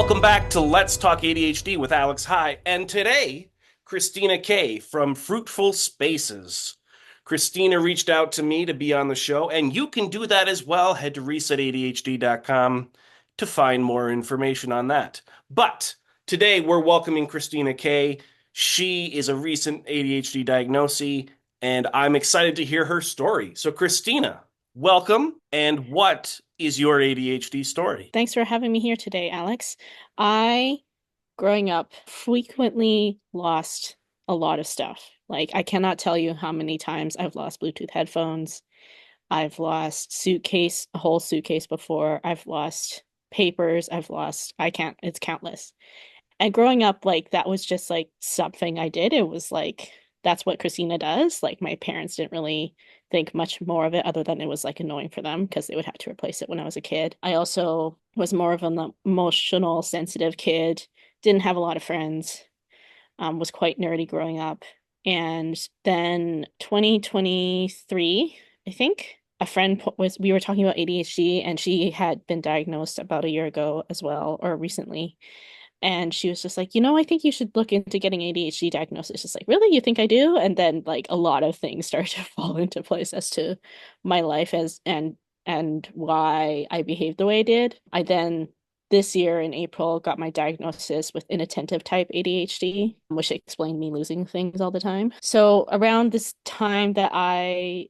Welcome back to Let's Talk ADHD with Alex High, and today, Christina K from Fruitful Spaces. Christina reached out to me to be on the show, and you can do that as well. Head to resetadhd.com to find more information on that. But today, we're welcoming Christina K. She is a recent ADHD diagnosee, and I'm excited to hear her story. So, Christina, welcome, and what is your ADHD story? Thanks for having me here today, Alex. I, growing up, frequently lost a lot of stuff. Like, I cannot tell you how many times I've lost Bluetooth headphones. I've lost a whole suitcase before. I've lost papers. It's countless. And growing up, like, that was just like something I did. It was like, that's what Christina does. Like, my parents didn't really think much more of it other than it was like annoying for them because they would have to replace it when I was a kid. I also was more of an emotional, sensitive kid, didn't have a lot of friends, was quite nerdy growing up. And then 2023, I think, we were talking about ADHD and she had been diagnosed about a year ago as well, or recently. And she was just like, I think you should look into getting ADHD diagnosis. Just like, really? You think I do? And then like a lot of things started to fall into place as to my life and why I behaved the way I did. I then this year in April got my diagnosis with inattentive type ADHD, which explained me losing things all the time. So around this time that I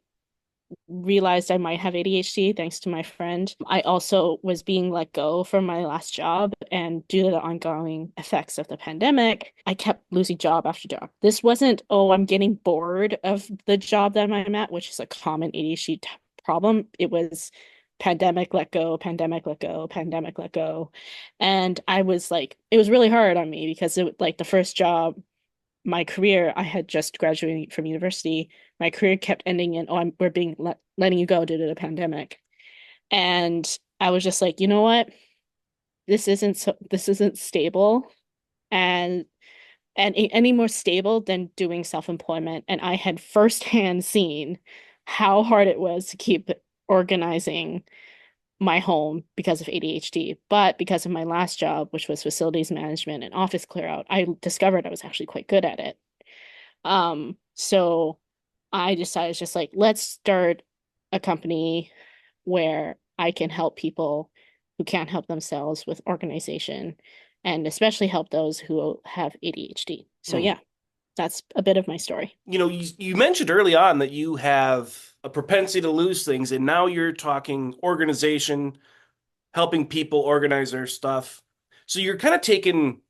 realized I might have ADHD thanks to my friend. I also was being let go from my last job, and due to the ongoing effects of the pandemic, I kept losing job after job. This wasn't, oh, I'm getting bored of the job that I'm at, which is a common ADHD problem. It was pandemic, let go, pandemic, let go, pandemic, let go. And I was like, it was really hard on me because it like the first job my career, I had just graduated from university. My career kept ending in, oh, we're letting you go due to the pandemic. And I was just like, you know what? This isn't stable and any more stable than doing self-employment. And I had firsthand seen how hard it was to keep organizing my home because of ADHD. But because of my last job, which was facilities management and office clear out, I discovered I was actually quite good at it. So I decided just like, let's start a company where I can help people who can't help themselves with organization and especially help those who have ADHD. So Hmm. yeah, that's a bit of my story. You mentioned early on that you have a propensity to lose things, and now you're talking organization, helping people organize their stuff. So you're kind of taking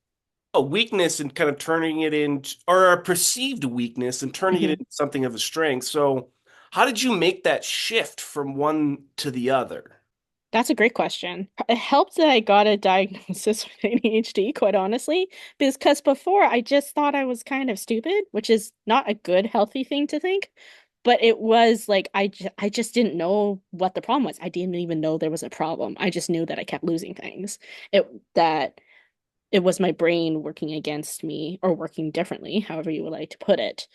a weakness and kind of turning it into, or a perceived weakness and turning it Mhm. into something of a strength. So how did you make that shift from one to the other? That's a great question. It helped that I got a diagnosis with ADHD, quite honestly, because before I just thought I was kind of stupid, which is not a good, healthy thing to think. But it was like I just didn't know what the problem was. I didn't even know there was a problem. I just knew that I kept losing things. That it was my brain working against me or working differently, however you would like to put it.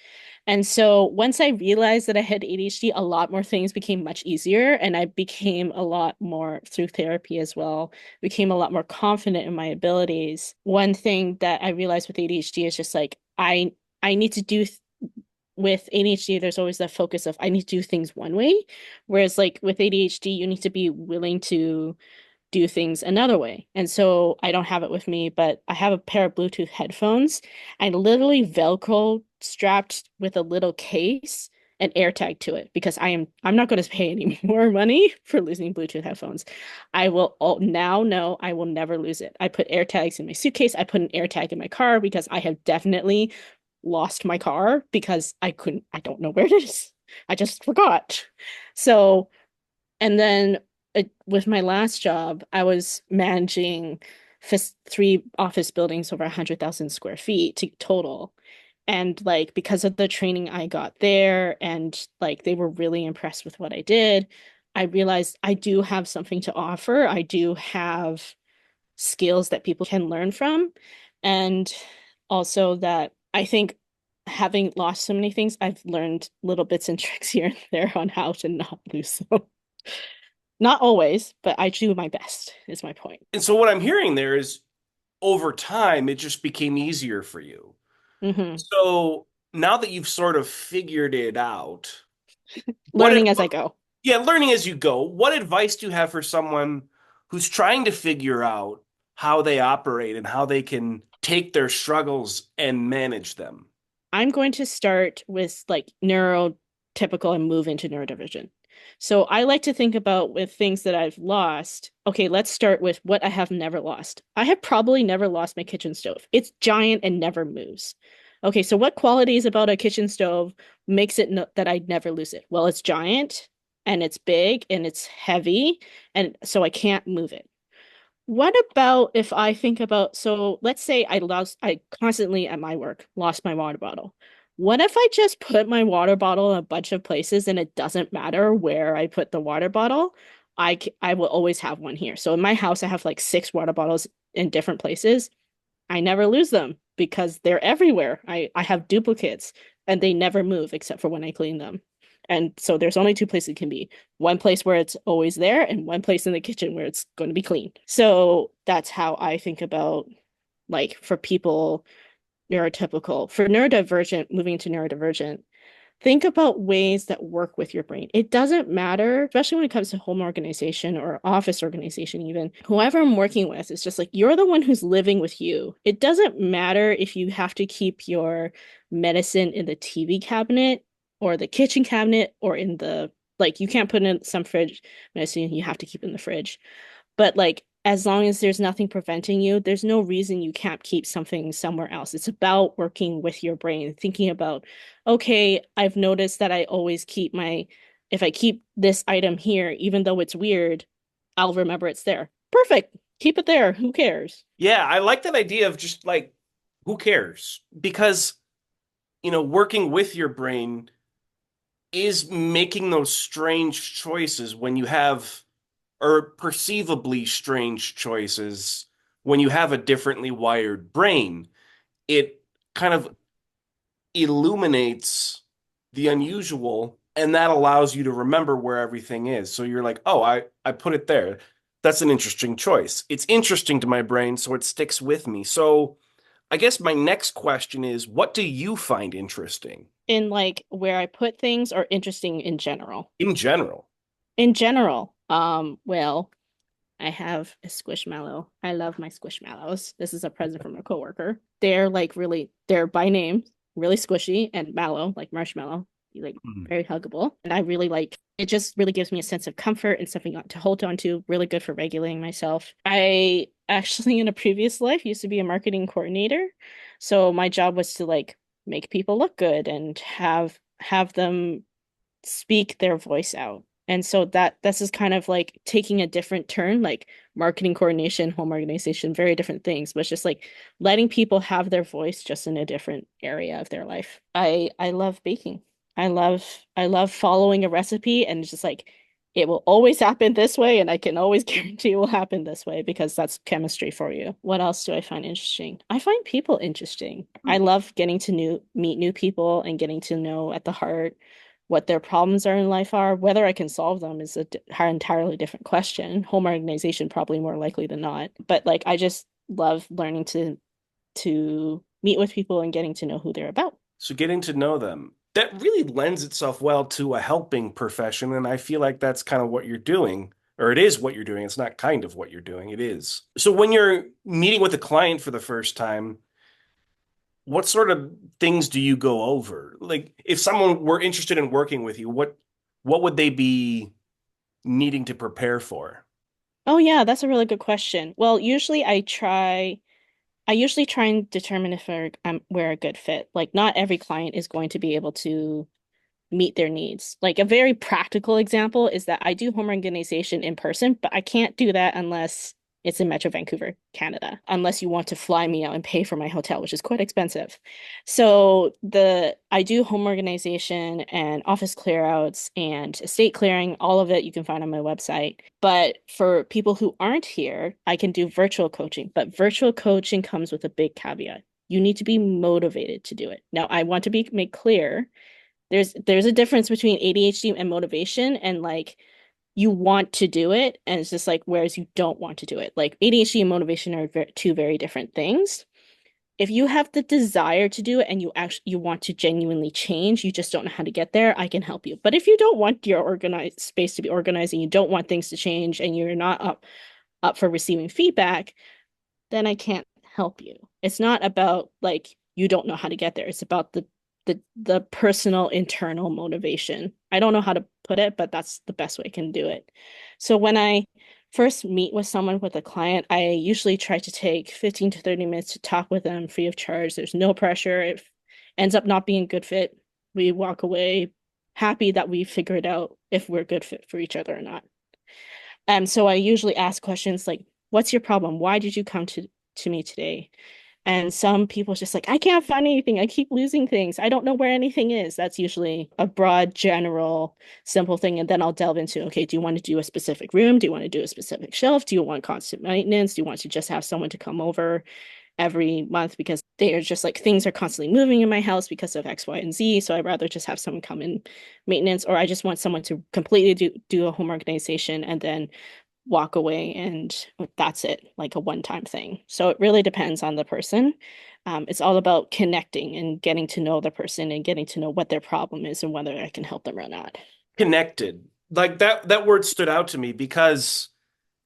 And so once I realized that I had ADHD, a lot more things became much easier. And I became a lot more, through therapy as well, became a lot more confident in my abilities. One thing that I realized with ADHD is just like, I need to with ADHD, there's always that focus of I need to do things one way. Whereas like with ADHD, you need to be willing to do things another way. And so I don't have it with me, but I have a pair of Bluetooth headphones. I literally Velcro strapped with a little case and AirTag to it because I'm not going to pay any more money for losing Bluetooth headphones. Now know I will never lose it. I put AirTags in my suitcase. I put an AirTag in my car because I have definitely lost my car because I don't know where it is. I just forgot. So and then with my last job, I was managing three office buildings over 100,000 square feet total. And like because of the training I got there and like they were really impressed with what I did, I realized I do have something to offer. I do have skills that people can learn from. And also that I think having lost so many things, I've learned little bits and tricks here and there on how to not lose them. Not always, but I do my best, is my point. And so what I'm hearing there is over time, it just became easier for you. Hmm. So now that you've sort of figured it out, what Learning as I go. yeah, learning as you go, what advice do you have for someone who's trying to figure out how they operate and how they can take their struggles and manage them? I'm going to start with like neurotypical and move into neurodivergent. So I like to think about with things that I've lost. Okay, let's start with what I have never lost. I have probably never lost my kitchen stove. It's giant and never moves. Okay, so what qualities about a kitchen stove makes it no that I'd never lose it? Well, it's giant and it's big and it's heavy, and so I can't move it. What about if I think about, so let's say I constantly at my work lost my water bottle. What if I just put my water bottle in a bunch of places and it doesn't matter where I put the water bottle? I will always have one here. So in my house, I have like six water bottles in different places. I never lose them because they're everywhere. I have duplicates and they never move except for when I clean them. And so there's only two places it can be. One place where it's always there and one place in the kitchen where it's going to be clean. So that's how I think about like for people neurotypical. For neurodivergent, moving to neurodivergent, think about ways that work with your brain. It doesn't matter, especially when it comes to home organization or office organization, even whoever I'm working with, it's just like you're the one who's living with you. It doesn't matter if you have to keep your medicine in the TV cabinet or the kitchen cabinet or in the like you can't put in some fridge medicine, you have to keep in the fridge. But like, as long as there's nothing preventing you, there's no reason you can't keep something somewhere else. It's about working with your brain, thinking about, okay, I've noticed that I always keep if I keep this item here, even though it's weird, I'll remember it's there. Perfect. Keep it there. Who cares? Yeah, I like that idea of just like, who cares? Because, working with your brain is making those strange choices when you have, or perceivably strange choices when you have a differently wired brain. It kind of illuminates the unusual, and that allows you to remember where everything is. So you're like, oh, I put it there. That's an interesting choice. It's interesting to my brain, so it sticks with me. So I guess my next question is, what do you find interesting In like where I put things are interesting in general. in general? In general, well, I have a squishmallow. I love my squishmallows. This is a present from a coworker. They're like they're by name, really squishy and mallow, like marshmallow, like Mhm. very huggable. And I really like it, just really gives me a sense of comfort and something to hold on to, really good for regulating myself. I actually, in a previous life, used to be a marketing coordinator. So my job was to like make people look good and have them speak their voice out. And so that this is kind of like taking a different turn, like marketing coordination, home organization, very different things, but it's just like letting people have their voice just in a different area of their life. I love baking. I love following a recipe and it's just like it will always happen this way and I can always guarantee it will happen this way because that's chemistry for you. What else do I find interesting? I find people interesting. I love getting to meet new people and getting to know at the heart what their problems are in life are. Whether I can solve them is entirely different question. Home organization probably more likely than not. But like I just love learning to meet with people and getting to know who they're about. So getting to know them, that really lends itself well to a helping profession, and I feel like that's kind of what you're doing, or it is what you're doing. It's not kind of what you're doing, it is. So when you're meeting with a client for the first time, what sort of things do you go over? Like if someone were interested in working with you, what would they be needing to prepare for? Oh yeah, that's a really good question. Well, I usually try and determine if we're a good fit. Like not every client is going to be able to meet their needs. Like a very practical example is that I do home organization in person, but I can't do that unless it's in Metro Vancouver, Canada, unless you want to fly me out and pay for my hotel, which is quite expensive. So the I do home organization and office clearouts and estate clearing, all of it you can find on my website. But for people who aren't here, I can do virtual coaching, but virtual coaching comes with a big caveat. You need to be motivated to do it. Now, I want to be make clear there's a difference between ADHD and motivation and like you want to do it, and it's just like whereas you don't want to do it. Like ADHD and motivation are two very different things. If you have the desire to do it and you want to genuinely change, you just don't know how to get there, I can help you. But if you don't want your organized space to be organized and you don't want things to change and you're not up for receiving feedback, then I can't help you. It's not about like you don't know how to get there. It's about the personal internal motivation. I don't know how to put it, but that's the best way I can do it. So when I first meet with someone with a client, I usually try to take 15 to 30 minutes to talk with them free of charge. There's no pressure. If it ends up not being a good fit, we walk away happy that we figured out if we're a good fit for each other or not. So I usually ask questions like, what's your problem? Why did you come to me today? And some people just like, I can't find anything. I keep losing things. I don't know where anything is. That's usually a broad, general, simple thing. And then I'll delve into, okay, do you want to do a specific room? Do you want to do a specific shelf? Do you want constant maintenance? Do you want to just have someone to come over every month because they are just like things are constantly moving in my house because of X, Y, and Z. So I'd rather just have someone come in maintenance, or I just want someone to completely do a home organization and then walk away and that's it, like a one-time thing. So it really depends on the person. It's all about connecting and getting to know the person and getting to know what their problem is and whether I can help them or not. Connected. Like that word stood out to me because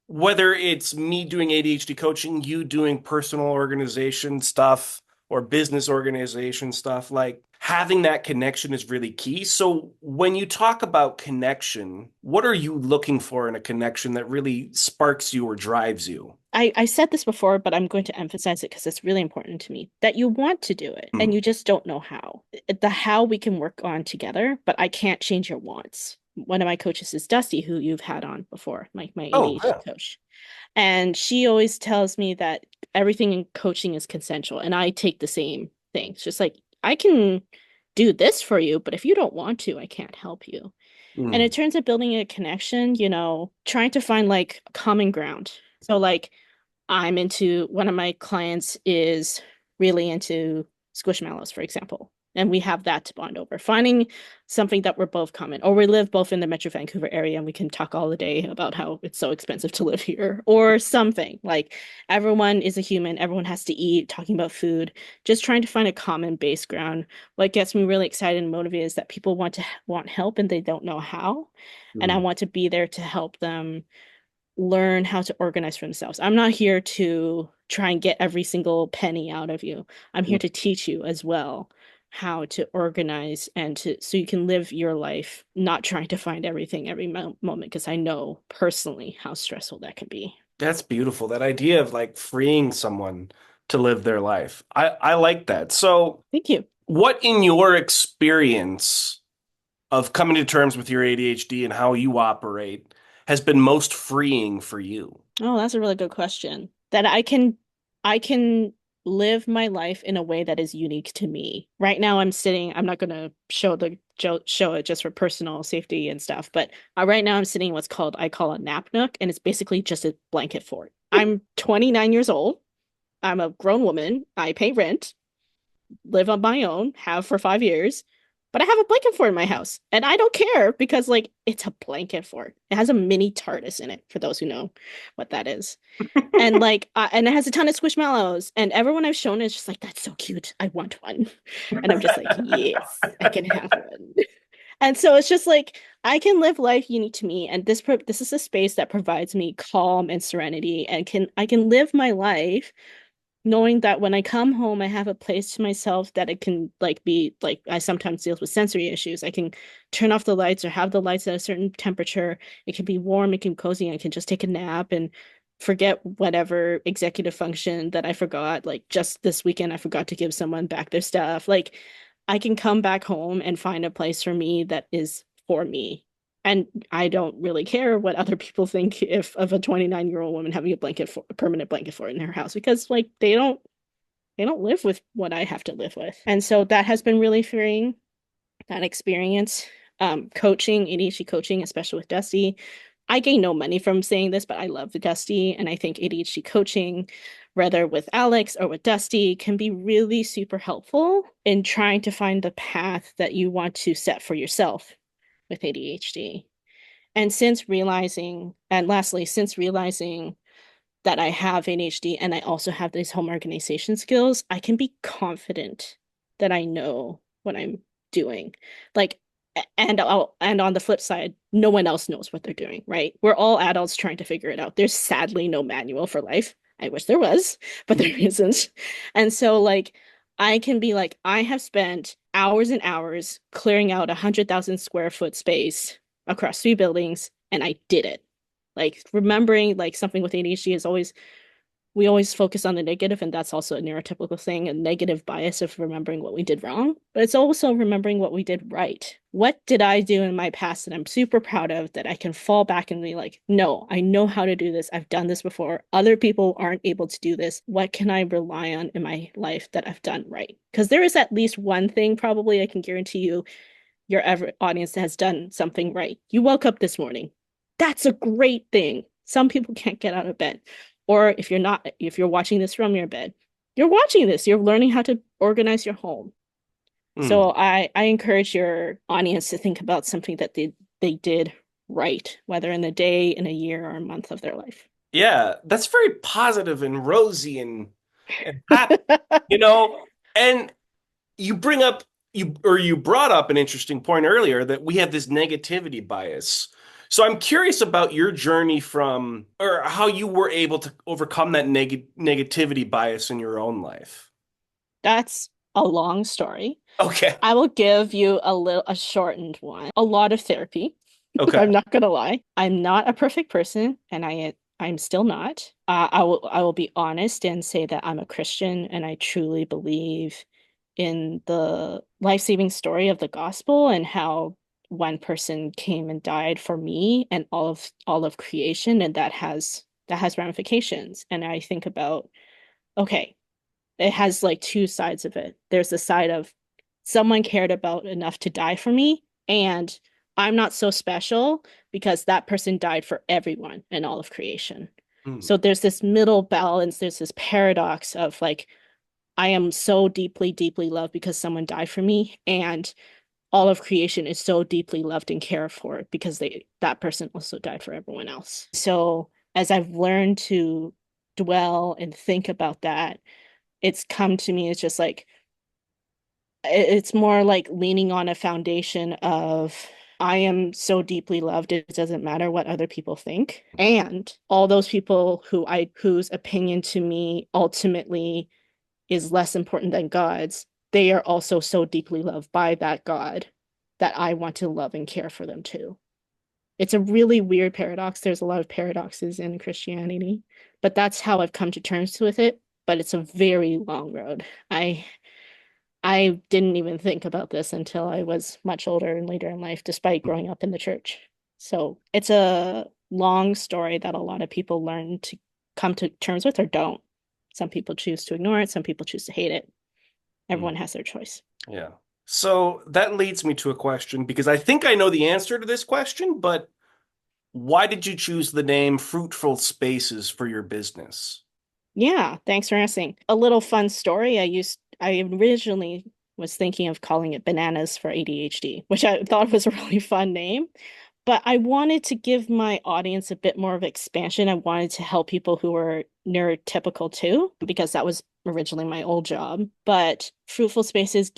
whether it's me doing ADHD coaching, you doing personal organization stuff or business organization stuff, like having that connection is really key. So when you talk about connection, what are you looking for in a connection that really sparks you or drives you? I said this before, but I'm going to emphasize it because it's really important to me that you want to do it and Hmm. you just don't know how. The how we can work on together, but I can't change your wants. One of my coaches is Dusty, who you've had on before, my Oh, ADHD yeah. coach. And she always tells me that everything in coaching is consensual. And I take the same thing. It's just like, I can do this for you, but if you don't want to, I can't help you. And Hmm. in terms of building a connection, trying to find like common ground. So like I'm into one of my clients is really into squishmallows, for example. And we have that to bond over. Finding something that we're both common, or we live both in the Metro Vancouver area and we can talk all the day about how it's so expensive to live here, or something like everyone is a human, everyone has to eat, talking about food, just trying to find a common base ground. What gets me really excited and motivated is that people want help and they don't know how. And I Hmm. want to be there to help them learn how to organize for themselves. I'm not here to try and get every single penny out of you. I'm here to teach you as well how to organize and to so you can live your life not trying to find everything every moment because I know personally how stressful that can be. That's beautiful. That idea of like freeing someone to live their life. I like that. So, Thank you. what in your experience of coming to terms with your ADHD and how you operate has been most freeing for you? Oh, that's a really good question. That I can live my life in a way that is unique to me. Right now I'm not going to show it just for personal safety and stuff, but right now I'm sitting in what's called I call a nap nook, and it's basically just a blanket fort. I'm 29 years old. I'm a grown woman. I pay rent, live on my own, have for 5 years, but I have a blanket fort in my house, and I don't care because like it's a blanket fort. It has a mini TARDIS in it for those who know what that is. And like and it has a ton of squishmallows, and everyone I've shown is just like, that's so cute, I want one. And I'm just like, yes, I can have one. And so it's just like I can live life unique to me, and this is a space that provides me calm and serenity, and can I can live my life knowing that when I come home, I have a place to myself that it can like be like I sometimes deal with sensory issues. I can turn off the lights or have the lights at a certain temperature. It can be warm, it can be cozy, I can just take a nap and forget whatever executive function that I forgot. Like just this weekend, I forgot to give someone back their stuff. Like I can come back home and find a place for me that is for me. And I don't really care what other people think if of a 29-year-old woman having a permanent blanket fort in her house because like they don't live with what I have to live with. And so that has been really freeing, that experience. Coaching, ADHD coaching, especially with Dusty. I gain no money from saying this, but I love the Dusty, and I think ADHD coaching, whether with Alex or with Dusty, can be really super helpful in trying to find the path that you want to set for yourself with ADHD. And lastly, since realizing that I have ADHD and I also have these home organization skills, I can be confident that I know what I'm doing. Like, and on the flip side, no one else knows what they're doing, right? We're all adults trying to figure it out. There's sadly no manual for life. I wish there was, but there isn't. And so like I can be like, I have spent hours and hours clearing out 100,000 square foot space across 3 buildings, and I did it. Like remembering like something with ADHD is always we always focus on the negative, and that's also a neurotypical thing, a negative bias of remembering what we did wrong, but it's also remembering what we did right. What did I do in my past that I'm super proud of that I can fall back and be like, no, I know how to do this. I've done this before. Other people aren't able to do this. What can I rely on in my life that I've done right? Because there is at least one thing probably I can guarantee you your ever audience that has done something right. You woke up this morning. That's a great thing. Some people can't get out of bed. Or if you're watching this from your bed, you're watching this, you're learning how to organize your home. Hmm. So I encourage your audience to think about something that they did right, whether in a day, in a year, or a month of their life. Yeah, that's very positive and rosy and happy, you know, and you bring up you brought up an interesting point earlier that we have this negativity bias. So I'm curious about your journey from or how you were able to overcome that negativity bias in your own life. That's a long story. Okay. I will give you a shortened one. A lot of therapy. Okay. I'm not gonna lie. I'm not a perfect person, and I'm still not. I will be honest and say that I'm a Christian, and I truly believe in the life-saving story of the gospel and how one person came and died for me and all of creation, and that has ramifications. And I think about, okay, it has like two sides of it. There's the side of someone cared about enough to die for me, and I'm not so special because that person died for everyone in all of creation. Hmm. So there's this middle balance, there's this paradox of like, I am so deeply, deeply loved because someone died for me, and all of creation is so deeply loved and cared for because that person also died for everyone else. So as I've learned to dwell and think about that, it's come to me, it's just like it's more like leaning on a foundation of I am so deeply loved, it doesn't matter what other people think. And all those people whose opinion to me ultimately is less important than God's, they are also so deeply loved by that God that I want to love and care for them too. It's a really weird paradox. There's a lot of paradoxes in Christianity, but that's how I've come to terms with it. But it's a very long road. I didn't even think about this until I was much older and later in life, despite growing up in the church. So it's a long story that a lot of people learn to come to terms with or don't. Some people choose to ignore it, some people choose to hate it. Hmm. Everyone has their choice. Yeah. So that leads me to a question because I think I know the answer to this question, but why did you choose the name Fruitful Spaces for your business? Yeah, thanks for asking. A little fun story. I originally was thinking of calling it Bananas for ADHD, which I thought was a really fun name. But I wanted to give my audience a bit more of expansion. I wanted to help people who were neurotypical too, because that was originally my old job. But Fruitful Spaces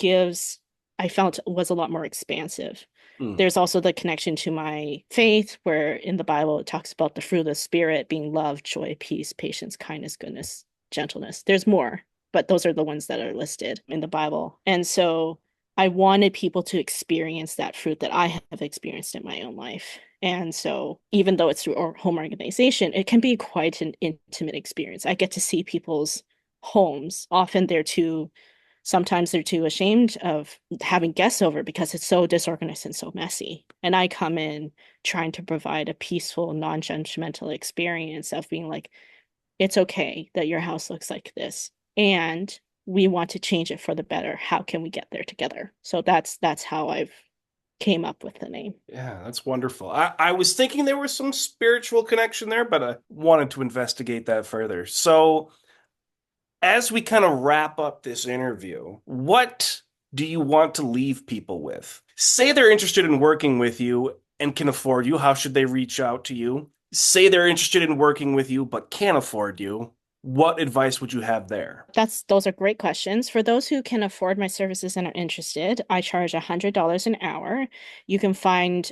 I felt was a lot more expansive. Hmm. There's also the connection to my faith, where in the Bible it talks about the fruit of the Spirit being love, joy, peace, patience, kindness, goodness, gentleness. There's more, but those are the ones that are listed in the Bible. And so I wanted people to experience that fruit that I have experienced in my own life. And so, even though it's through our home organization, it can be quite an intimate experience. I get to see people's homes. Sometimes they're too ashamed of having guests over because it's so disorganized and so messy. And I come in trying to provide a peaceful, non-judgmental experience of being like, it's okay that your house looks like this. And we want to change it for the better. How can we get there together? So that's how I've came up with the name. Yeah, that's wonderful. I was thinking there was some spiritual connection there, but I wanted to investigate that further. So, as we kind of wrap up this interview, what do you want to leave people with? Say they're interested in working with you. and can afford you, how should they reach out to you? Say they're interested in working with you but can't afford you. What advice would you have there? Those are great questions. For those who can afford my services and are interested, I charge $100 an hour. You can find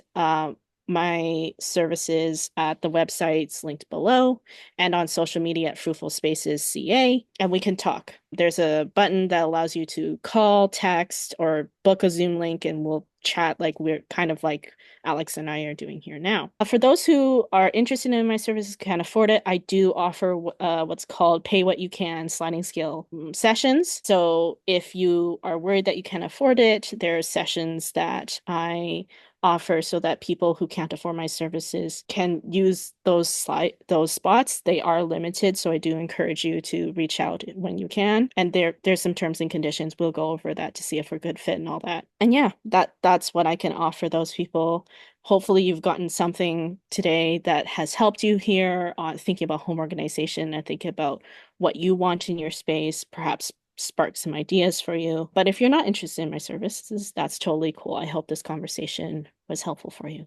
my services at the websites linked below and on social media at Fruitful Spaces CA, and we can talk. There's a button that allows you to call, text, or book a Zoom link, and we'll chat like we're kind of like Alex and I are doing here now. For those who are interested in my services, can't afford it, I do offer what's called pay what you can sliding scale sessions. So if you are worried that you can't afford it, there are sessions that I offer so that people who can't afford my services can use those spots. They are limited, so I do encourage you to reach out when you can. And there's some terms and conditions. We'll go over that to see if we're good fit and all that. And yeah, that's what I can offer those people. Hopefully, you've gotten something today that has helped you here on thinking about home organization and thinking about what you want in your space, perhaps spark some ideas for you. But if you're not interested in my services, that's totally cool. I hope this conversation was helpful for you.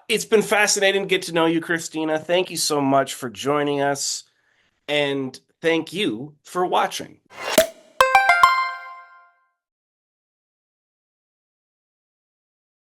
It's been fascinating to get to know you, Christina. Thank you so much for joining us, and thank you for watching.